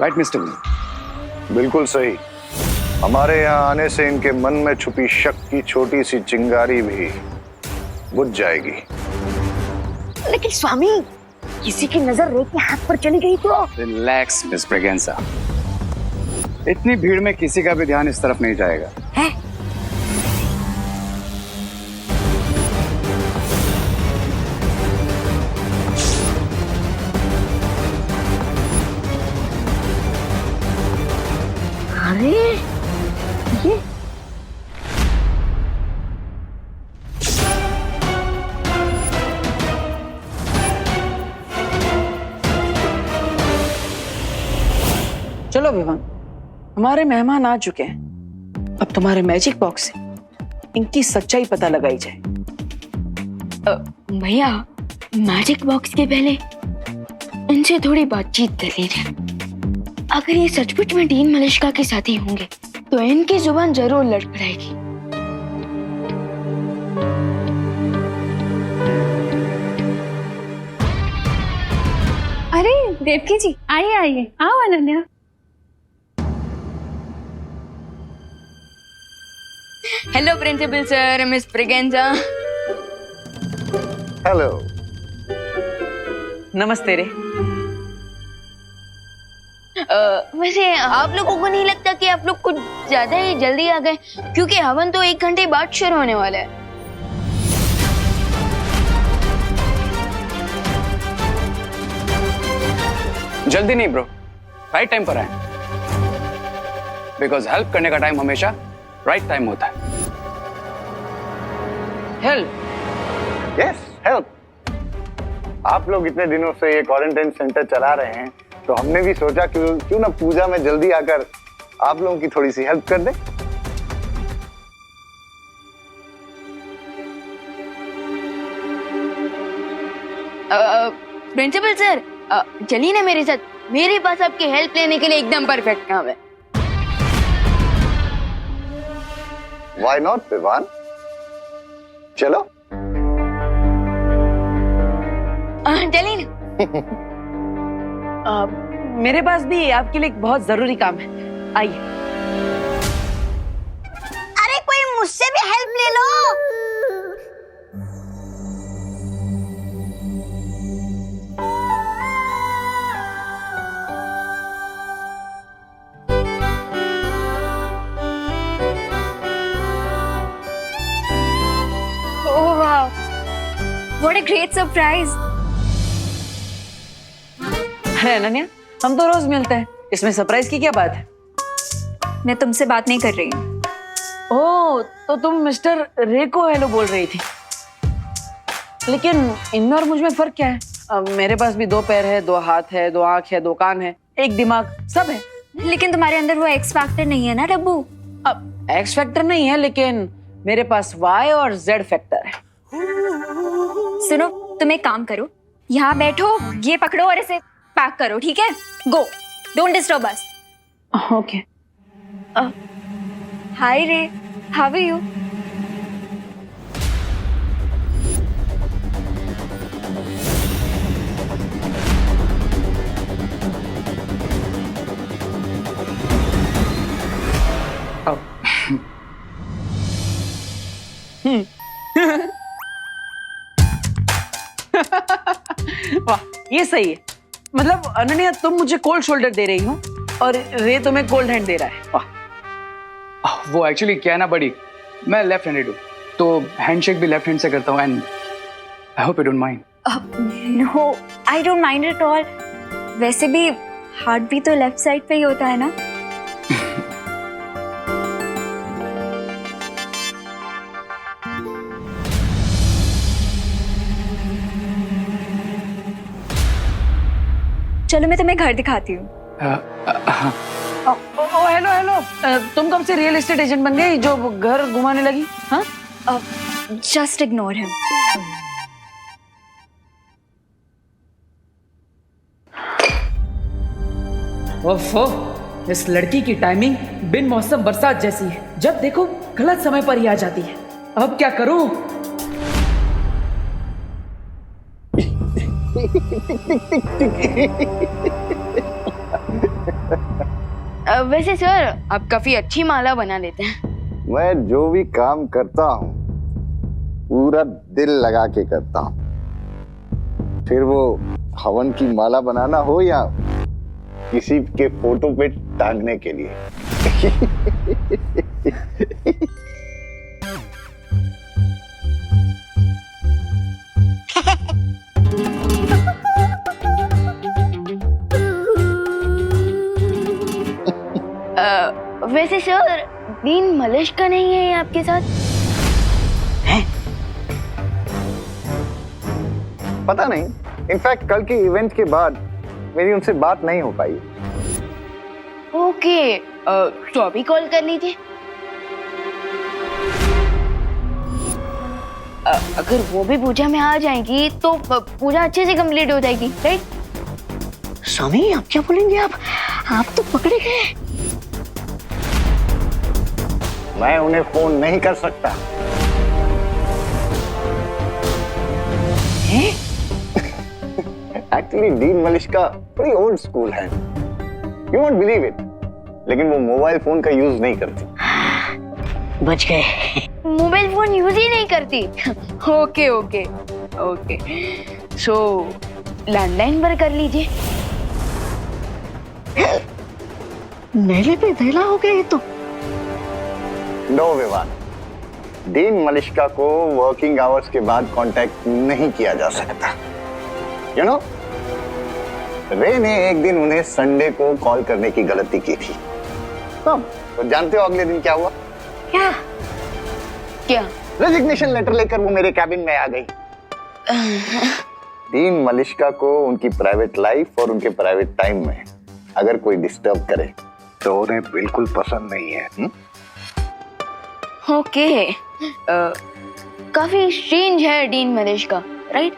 राइट मिस्टर विजय? बिल्कुल सही। हमारे यहाँ आने से इनके मन में छुपी शक की छोटी सी चिंगारी भी बुझ जाएगी। लेकिन स्वामी, किसी की नजर रे के हाथ पर चली गई तो? रिलैक्स मिस ब्रिगेंजा, इतनी भीड़ में किसी का भी ध्यान इस तरफ नहीं जाएगा। है? अरे ये चलो विवान, हमारे मेहमान आ चुके हैं। अब तुम्हारे मैजिक बॉक्स से इनकी सच्चाई पता लगाई जाए। भैया मैजिक बॉक्स के पहले इनसे थोड़ी बातचीत कर लीजिए। अगर ये सचमुच में डीन मलिश्का के साथी होंगे तो इनकी जुबान जरूर लड़खड़ाएगी। अरे देवकी जी, आइए आइए, आओ Ananya. Hello principal sir, miss Braganza. Hello. नमस्ते रे। वैसे आप लोगों को नहीं लगता कि आप लोग कुछ ज्यादा ही जल्दी आ गए? क्योंकि हवन तो 1 घंटे बाद शुरू होने वाला है। जल्दी नहीं ब्रो, राइट टाइम पर आए, बिकॉज हेल्प करने का टाइम हमेशा राइट टाइम होता है। हेल्प? Yes, help. आप लोग इतने दिनों से ये क्वारंटाइन सेंटर चला रहे हैं, तो हमने भी सोचा क्यों ना पूजा में जल्दी आकर आप लोगों की थोड़ी सी हेल्प कर दें। प्रिंसिपल सर, चलिए ना मेरे साथ, मेरे पास आपकी हेल्प लेने के लिए एकदम परफेक्ट काम है। Why not, Vivaan? चलो। चलिए ना। मेरे पास भी आपके लिए एक बहुत जरूरी काम है, आइए। अरे कोई मुझसे भी हेल्प ले लो। ओह वाह, व्हाट अ ग्रेट सरप्राइज। अरे अनन्या, हम तो रोज मिलते हैं, इसमें सरप्राइज की क्या बात है? मैं तुमसे बात नहीं कर रही हूँ। ओह, तो तुम मिस्टर रे को हेलो बोल रही थी। लेकिन इनमें और मुझ में फर्क क्या है? मेरे पास भी 2 पैर है, 2 हाथ है, 2 आंख है, 2 कान है, 1 दिमाग, सब है। लेकिन तुम्हारे अंदर वो एक्स फैक्टर नहीं है ना डब्बू? अब एक्स फैक्टर नहीं है, लेकिन मेरे पास वाई और जेड फैक्टर है। सुनो, तुम एक काम करो, यहाँ बैठो, ये पकड़ो और इसे पैक करो, ठीक है? गो, डोंट डिस्टर्ब अस। ओके। हाय रे, हाउ आर यू? वाह, ये सही है। मतलब अनन्या, तुम मुझे कोल्ड शोल्डर दे रही हो और रे तुम्हें कोल्ड हैंड दे रहा है। वाह। वो एक्चुअली क्या है ना बड़ी, मैं लेफ्ट हैंडेड हूँ, तो हैंडशेक भी लेफ्ट हैंड से करता हूँ, and I hope you don't mind. No, I don't mind at all. वैसे भी हार्ट भी तो लेफ्ट साइड पे ही होता है ना? चलो मैं तुम्हें घर दिखाती हूँ। हेलो हेलो, तुम कब से रियल एस्टेट एजेंट बन गई जो घर घुमाने लगी? हाँ, जस्ट इग्नोर हिम। ओफो, इस लड़की की टाइमिंग बिन मौसम बरसात जैसी है। जब देखो गलत समय पर ही आ जाती है। अब क्या करूं? वैसे सर आप काफी अच्छी माला बना लेते हैं। मैं जो भी काम करता हूँ पूरा दिल लगा के करता हूँ, फिर वो हवन की माला बनाना हो या किसी के फोटो पे टांगने के लिए। वैसे सर डीन मलिश का नहीं है आपके साथ? है? पता नहीं, इनफैक्ट कल के इवेंट के बाद मेरी उनसे बात नहीं हो पाई। ओके, तो अभी कॉल कर लीजिए। अगर वो भी पूजा में आ जाएंगी तो पूजा अच्छे से कंप्लीट हो जाएगी, राइट? स्वामी आप क्या बोलेंगे? आप तो पकड़े गए। मैं उन्हें फोन नहीं कर सकता। एक्चुअली डीन मलिश्का बड़ी ओल्ड स्कूल है, यू वोंट बिलीव इट, लेकिन वो मोबाइल फोन का यूज नहीं करती। बच गए। मोबाइल फोन यूज ही नहीं करती। ओके ओके ओके, सो लैंडलाइन पर कर लीजिए। मेले पे धैला हो गया ये तो। नो विवान, डीन मलिश्का को वर्किंग आवर्स के बाद कांटेक्ट नहीं किया जा सकता। यू नो, रे ने एक दिन उन्हें संडे को कॉल करने की गलती की थी। तो जानते हो अगले दिन क्या हुआ? क्या क्या? रेजिग्नेशन लेटर लेकर वो मेरे कैबिन में आ गई। डीन मलिश्का को उनकी प्राइवेट लाइफ और उनके प्राइवेट टाइम में अगर कोई डिस्टर्ब करे तो उन्हें बिल्कुल पसंद नहीं है। ओके, काफी स्ट्रेंज है डीन मलिश्का, राइट?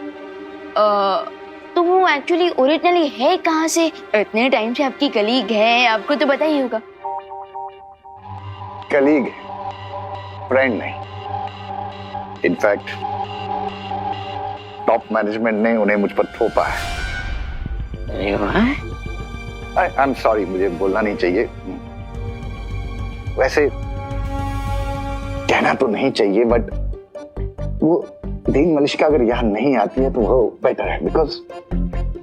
तो वो एक्चुअली ओरिजिनली है कहाँ से? इतने टाइम से आपकी कलीग है, आपको तो पता ही होगा। कलीग, फ्रेंड नहीं। इनफैक्ट टॉप मैनेजमेंट ने उन्हें मुझ पर थोपा है। आई एम सॉरी, मुझे बोलना नहीं चाहिए। वैसे कहना तो नहीं चाहिए, बट वो डीन मलिश्का अगर यहाँ नहीं आती है तो वो बेटर है, बिकॉज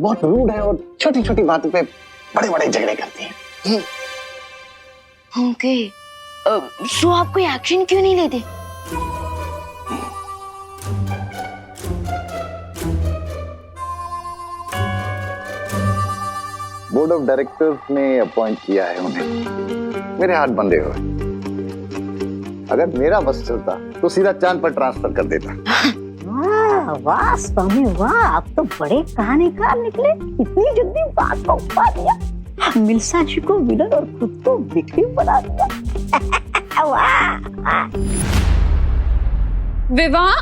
बहुत रूड है और छोटी छोटी बातों पे बड़े बड़े झगड़े करती है। ओके, सो आप कोई एक्शन क्यों नहीं लेते? बोर्ड ऑफ डायरेक्टर्स ने अपॉइंट किया है उन्हें। मेरे हाथ बंधे हुए। अगर मेरा बस चलता तो सीधा चांद पर ट्रांसफर कर देता। वाह स्वामी वाह, आप तो बड़े कहानीकार निकले। इतनी जल्दी बात को उठा दिया, मिल्सा जी को विलन और खुद को विक्टिम बना दिया। वाह। विवाह,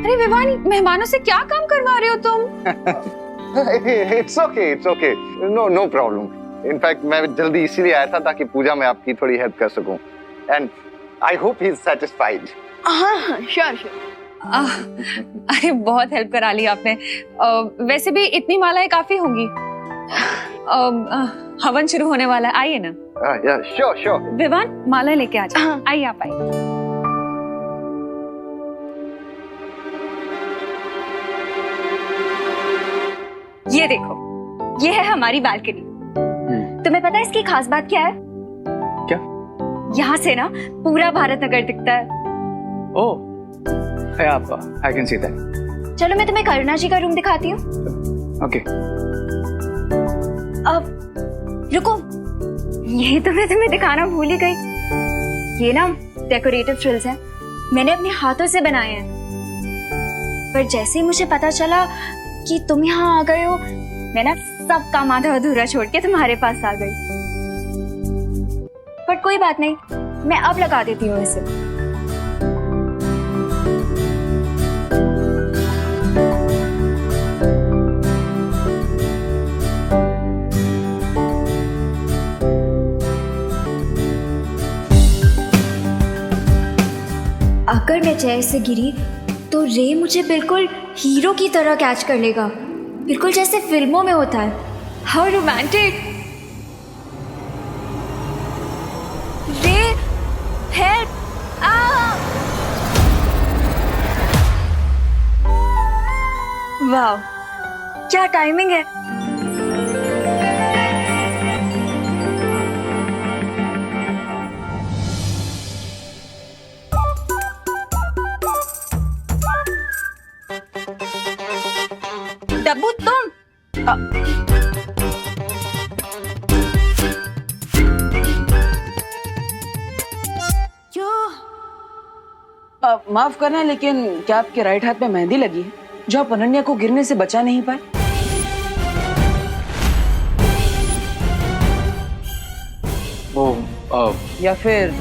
अरे विवाह, मेहमानों से क्या काम करवा रहे हो तुम? It's okay, no problem. In fact मैं जल्दी इसीलिए आया था ताकि पूजा में आपकी थोड़ी हेल्प कर सकूं, and I hope he is satisfied. हाँ, श्योर। अरे बहुत हेल्प करा ली आपने। वैसे भी इतनी मालाएं काफी होंगी। हवन शुरू होने वाला है, आइए ना। श्योर। विवान, माला लेके आ जाओ। आइए आप आइए। ये देखो, ये है हमारी बालकनी। तुम्हें पता है इसकी खास बात क्या है? क्या? यहाँ से ना पूरा भारत नगर दिखता है। ओह, I can see that. चलो मैं तुम्हें करुणा जी का रूम दिखाती हूँ। Okay. अब रुको, यही तो मैं तुम्हें दिखाना भूल ही गई। ये ना डेकोरेटिव फ्रिल्स हैं, मैंने अपने हाथों से बनाए हैं। पर जैसे ही मुझे पता चला कि तुम यहाँ आ गए हो, मैं ना सब काम आधा अधूरा छोड़ के तुम्हारे पास आ गई। पर कोई बात नहीं, मैं अब लगा देती हूँ इसे। अगर मैं चेयर से गिरी तो रे मुझे बिल्कुल हीरो की तरह कैच कर लेगा, बिल्कुल जैसे फिल्मों में होता है। How romantic. रे हेल्प। वाह, क्या टाइमिंग है। डब्बू तुम माफ करना, लेकिन क्या आपके राइट हाथ में मेहंदी लगी है जो आप अनन्या को गिरने से बचा नहीं पाए? या फिर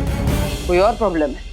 कोई और प्रॉब्लम है?